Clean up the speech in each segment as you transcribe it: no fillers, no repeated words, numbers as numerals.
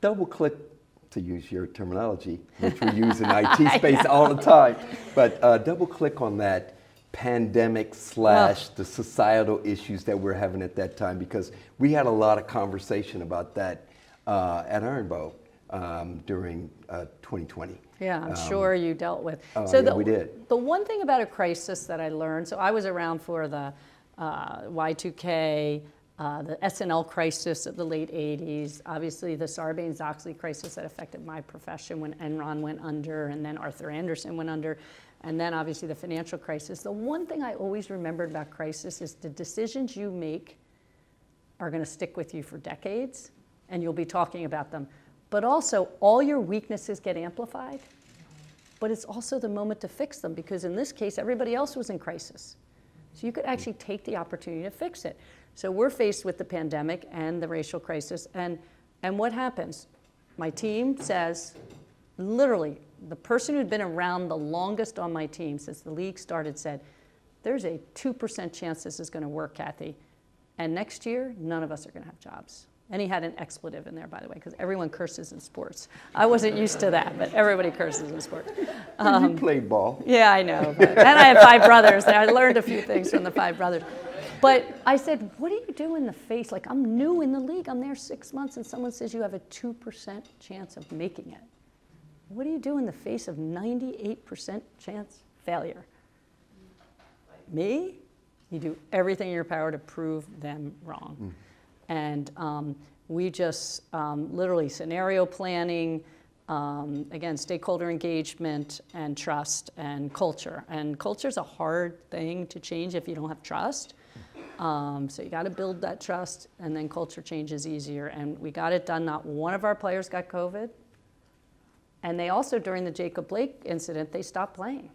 double click, to use your terminology, which we use in IT space all the time, but double click on that pandemic slash the societal issues that we're having at that time, because we had a lot of conversation about that at Ironbow during 2020. Yeah, I'm sure you dealt with. We did. The one thing about a crisis that I learned, so I was around for the Y2K, the SNL crisis of the late 80s, obviously the Sarbanes-Oxley crisis that affected my profession when Enron went under, and then Arthur Andersen went under, and then obviously the financial crisis. The one thing I always remembered about crisis is the decisions you make are going to stick with you for decades, and you'll be talking about them. But also, all your weaknesses get amplified, but it's also the moment to fix them, because in this case, everybody else was in crisis. So you could actually take the opportunity to fix it. So we're faced with the pandemic and the racial crisis, and what happens? My team says, literally, the person who'd been around the longest on my team since the league started said, there's a 2% chance this is going to work, Cathy, and next year, none of us are going to have jobs. And he had an expletive in there, by the way, because everyone curses in sports. I wasn't used to that, but everybody curses in sports. You played ball. Yeah, I know. And I have 5 brothers, and I learned a few things from the 5 brothers. But I said, what do you do in the face? Like, I'm new in the league. I'm there 6 months, and someone says you have a 2% chance of making it. What do you do in the face of 98% chance failure? Me? You do everything in your power to prove them wrong. And we just literally scenario planning, again, stakeholder engagement and trust and culture. And culture's a hard thing to change if you don't have trust. So you got to build that trust, and then culture change is easier. And we got it done. Not one of our players got COVID. And they also, during the Jacob Blake incident, they stopped playing.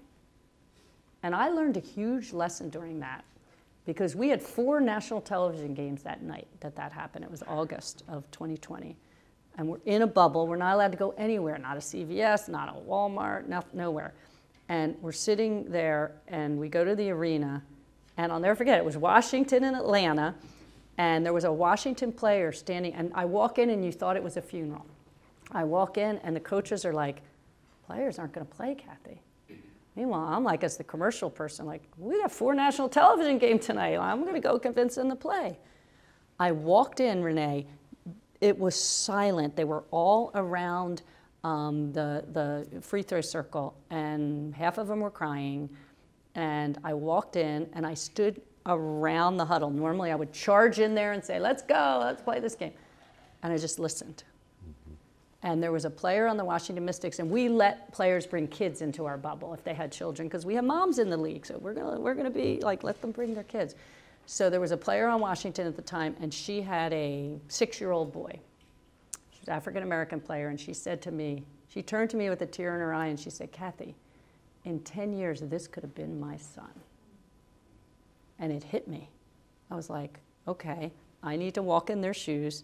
And I learned a huge lesson during that, because we had 4 national television games that night that happened. It was August of 2020. And we're in a bubble. We're not allowed to go anywhere, not a CVS, not a Walmart, nowhere. And we're sitting there, and we go to the arena, and I'll never forget, it was Washington and Atlanta, and there was a Washington player standing, and I walk in, and you thought it was a funeral. I walk in, and the coaches are like, players aren't going to play, Cathy. Meanwhile, I'm like, as the commercial person, like, we got 4 national television games tonight. I'm going to go convince them to play. I walked in, Renee. It was silent. They were all around the free throw circle, and half of them were crying. And I walked in, and I stood around the huddle. Normally, I would charge in there and say, let's go, let's play this game. And I just listened. And there was a player on the Washington Mystics, and we let players bring kids into our bubble if they had children, because we have moms in the league, so we're gonna be like, let them bring their kids. So there was a player on Washington at the time, and she had a 6-year-old boy. She was an African-American player, and she said to me, she turned to me with a tear in her eye, and she said, Cathy, in 10 years, this could have been my son. And it hit me. I was like, okay, I need to walk in their shoes.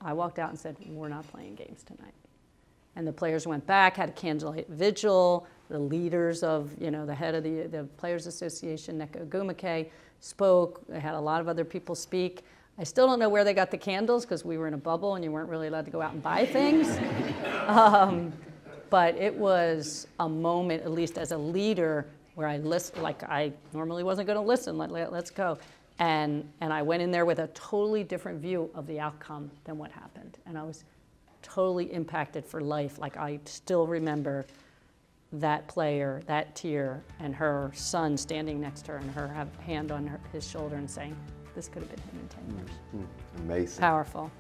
I walked out and said, we're not playing games tonight. And the players went back, had a candlelight vigil. The leaders of, the head of the Players Association, Nneka Ogwumike, spoke. They had a lot of other people speak. I still don't know where they got the candles, because we were in a bubble and you weren't really allowed to go out and buy things. But it was a moment, at least as a leader, where I listened, like I normally wasn't going to listen. Let's go. And I went in there with a totally different view of the outcome than what happened. And I was totally impacted for life. Like, I still remember that player, that tear, and her son standing next to her, and her hand on his shoulder and saying, this could have been him in 10 years. Amazing. Powerful.